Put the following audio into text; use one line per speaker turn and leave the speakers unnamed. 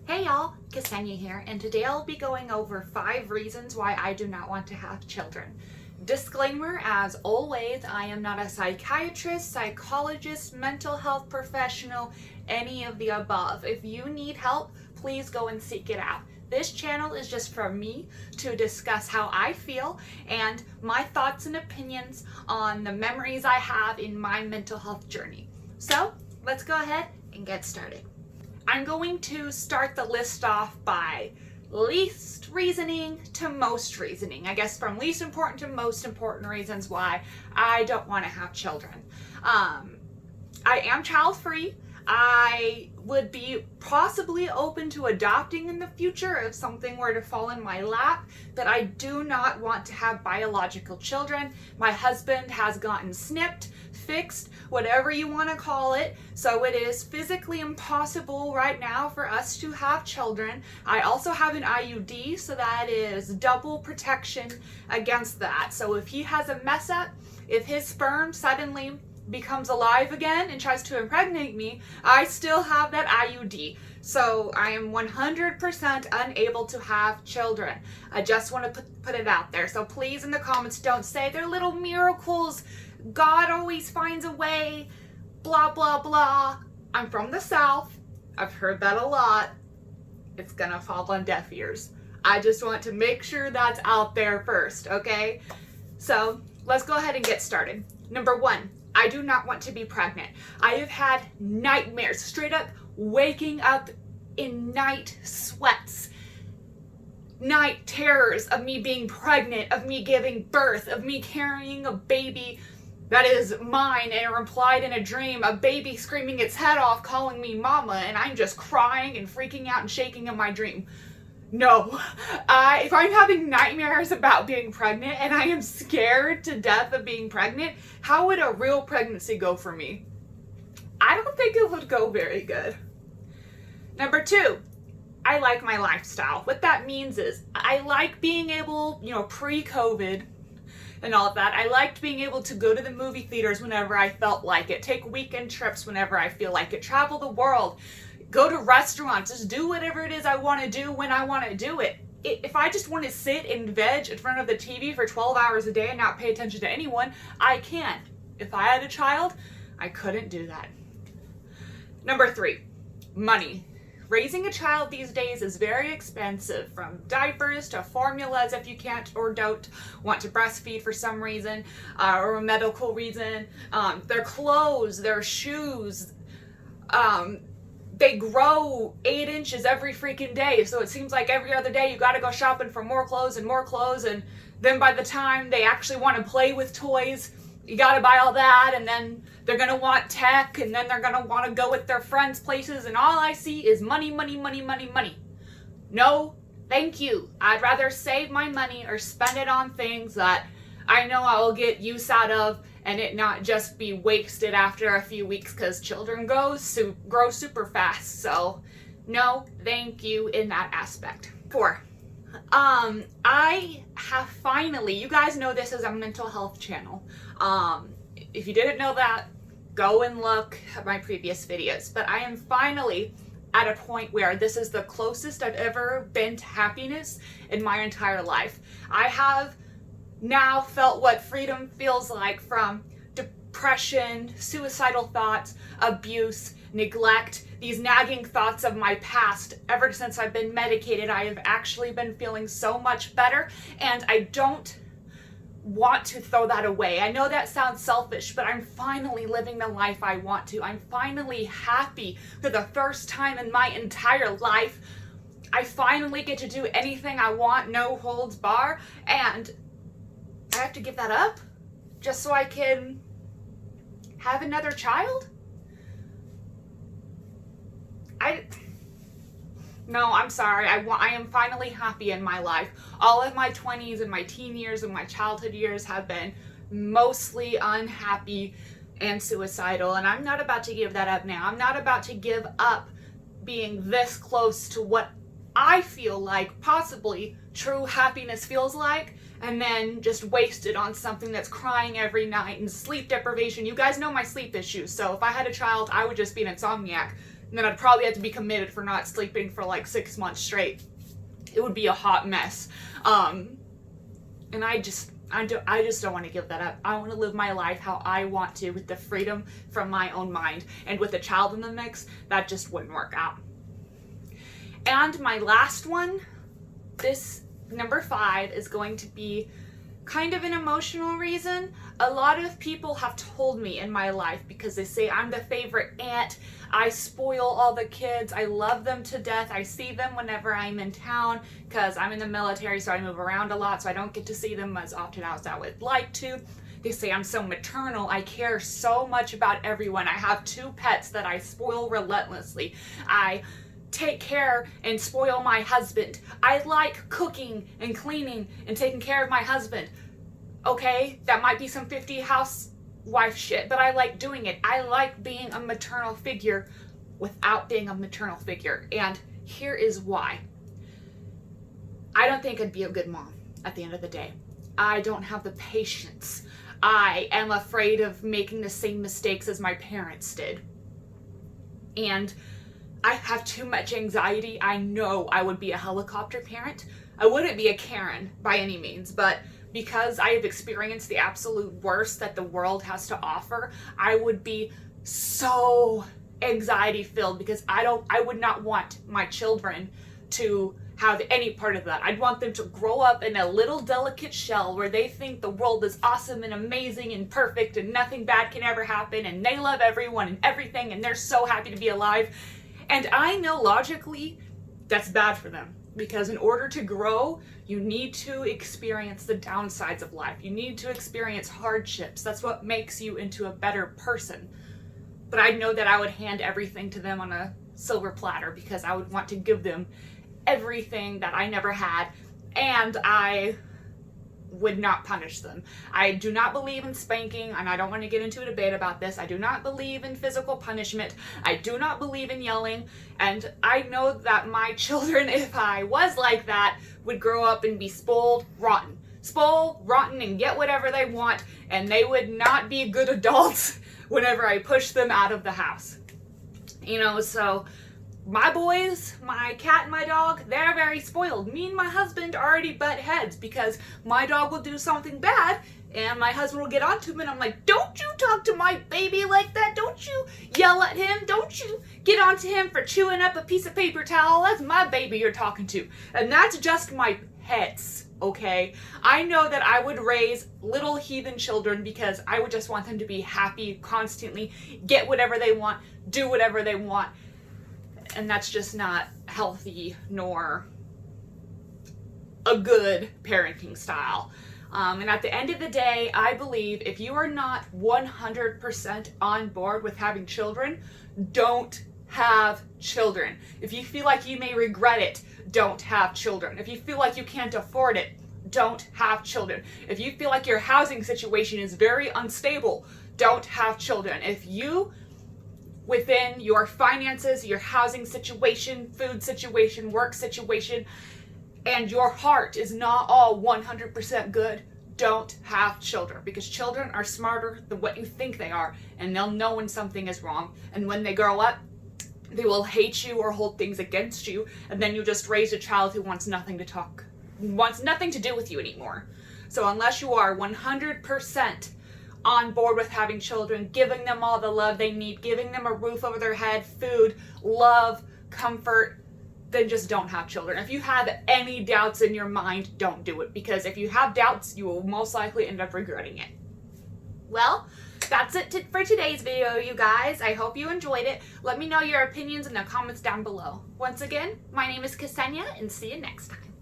Hey y'all, Ksenia here, and today I'll be going over 5 reasons why I do not want to have children. Disclaimer, as always, I am not a psychiatrist, psychologist, mental health professional, any of the above. If you need help, please go and seek it out. This channel is just for me to discuss how I feel and my thoughts and opinions on the memories I have in my mental health journey. So, let's go ahead and get started. I'm going to start the list off by least reasoning to most reasoning. I guess from least important to most important reasons why I don't want to have children. I am child free. I would be possibly open to adopting in the future if something were to fall in my lap, but I do not want to have biological children. My husband has gotten snipped, fixed, whatever you want to call it, so it is physically impossible right now for us to have children. I also have an IUD, so that is double protection against that. So if he has a mess up, if his sperm suddenly becomes alive again and tries to impregnate me, I still have that IUD. So I am 100% unable to have children. I just want to put it out there. So please in the comments don't say they're little miracles, God always finds a way, blah blah blah. I'm from the South. I've heard that a lot. It's gonna fall on deaf ears. I just want to make sure that's out there first, okay? So let's go ahead and get started. Number 1, I do not want to be pregnant. I have had nightmares, straight up waking up in night sweats, night terrors of me being pregnant, of me giving birth, of me carrying a baby that is mine and implied in a dream, a baby screaming its head off calling me mama, and I'm just crying and freaking out and shaking in my dream. No, if I'm having nightmares about being pregnant and I am scared to death of being pregnant, how would a real pregnancy go for me? I don't think it would go very good. Number 2, I like my lifestyle. What that means is I like being able, pre-COVID and all of that, I liked being able to go to the movie theaters whenever I felt like it, take weekend trips whenever I feel like it, travel the world, go to restaurants, just do whatever it is I want to do when I want to do it. If I just want to sit and veg in front of the TV for 12 hours a day and not pay attention to anyone, I can. If I had a child, I couldn't do that. Number 3, money. Raising a child these days is very expensive, from diapers to formulas if you can't or don't want to breastfeed for some reason or a medical reason, their clothes, their shoes, they grow 8 inches every freaking day, so it seems like every other day you gotta go shopping for more clothes, and then by the time they actually want to play with toys, you gotta buy all that, and then they're gonna want tech, and then they're gonna want to go with their friends places, and all I see is money, money, money, money, money. No, thank you. I'd rather save my money or spend it on things that I know I will get use out of, and it not just be wasted after a few weeks, because children grow super fast. So no, thank you in that aspect. 4, I have finally, you guys know this is a mental health channel. If you didn't know that, go and look at my previous videos. But I am finally at a point where this is the closest I've ever been to happiness in my entire life. I have now felt what freedom feels like from depression, suicidal thoughts, abuse, neglect, these nagging thoughts of my past. Ever since I've been medicated, I have actually been feeling so much better, and I don't want to throw that away. I know that sounds selfish, but I'm finally living the life I want to. I'm finally happy for the first time in my entire life. I finally get to do anything I want, no holds bar, and I have to give that up just so I can have another child? No, I'm sorry. I am finally happy in my life. All of my 20s and my teen years and my childhood years have been mostly unhappy and suicidal, and I'm not about to give that up now. I'm not about to give up being this close to what I feel like possibly true happiness feels like, and then just waste it on something that's crying every night and sleep deprivation. You guys know my sleep issues, so if I had a child, I would just be an insomniac. And then I'd probably have to be committed for not sleeping for like 6 months straight. It would be a hot mess. And I just don't want to give that up. I want to live my life how I want to, with the freedom from my own mind. And with a child in the mix, that just wouldn't work out. And my last one, this number 5, is going to be kind of an emotional reason. A lot of people have told me in my life, because they say I'm the favorite aunt, I spoil all the kids, I love them to death, I see them whenever I'm in town, because I'm in the military, so I move around a lot, so I don't get to see them as often as I would like to. They say I'm so maternal, I care so much about everyone, I have 2 pets that I spoil relentlessly, I take care and spoil my husband. I like cooking and cleaning and taking care of my husband. Okay, that might be some 50 housewife shit, but I like doing it. I like being a maternal figure without being a maternal figure. And here is why. I don't think I'd be a good mom at the end of the day. I don't have the patience. I am afraid of making the same mistakes as my parents did. And I have too much anxiety. I know I would be a helicopter parent. I wouldn't be a Karen by any means, but because I have experienced the absolute worst that the world has to offer, I would be so anxiety filled, because I would not want my children to have any part of that. I'd want them to grow up in a little delicate shell where they think the world is awesome and amazing and perfect and nothing bad can ever happen and they love everyone and everything and they're so happy to be alive. And I know logically that's bad for them, because in order to grow, you need to experience the downsides of life. You need to experience hardships. That's what makes you into a better person. But I know that I would hand everything to them on a silver platter, because I would want to give them everything that I never had, and I would not punish them. I do not believe in spanking, and I don't want to get into a debate about this. I do not believe in physical punishment. I do not believe in yelling, and I know that my children, if I was like that, would grow up and be spoiled rotten. Spoiled rotten and get whatever they want, and they would not be good adults whenever I push them out of the house. You know, so my boys, my cat and my dog, they're very spoiled. Me and my husband already butt heads, because my dog will do something bad and my husband will get onto him and I'm like, don't you talk to my baby like that. Don't you yell at him. Don't you get onto him for chewing up a piece of paper towel. That's my baby you're talking to. And that's just my pets, okay? I know that I would raise little heathen children because I would just want them to be happy constantly, get whatever they want, do whatever they want. And that's just not healthy nor a good parenting style. And at the end of the day, I believe if you are not 100% on board with having children, don't have children. If you feel like you may regret it, don't have children. If you feel like you can't afford it, don't have children. If you feel like your housing situation is very unstable, don't have children. If you, within your finances, your housing situation, food situation, work situation, and your heart is not all 100% good, don't have children, because children are smarter than what you think they are, and they'll know when something is wrong, and when they grow up, they will hate you or hold things against you, and then you just raise a child who wants nothing to do with you anymore. So unless you are 100% on board with having children, giving them all the love they need, giving them a roof over their head, food, love, comfort, then just don't have children. If you have any doubts in your mind, don't do it, because if you have doubts, you will most likely end up regretting it. Well, that's it for today's video, you guys. I hope you enjoyed it. Let me know your opinions in the comments down below. Once again, my name is Ksenia, and see you next time.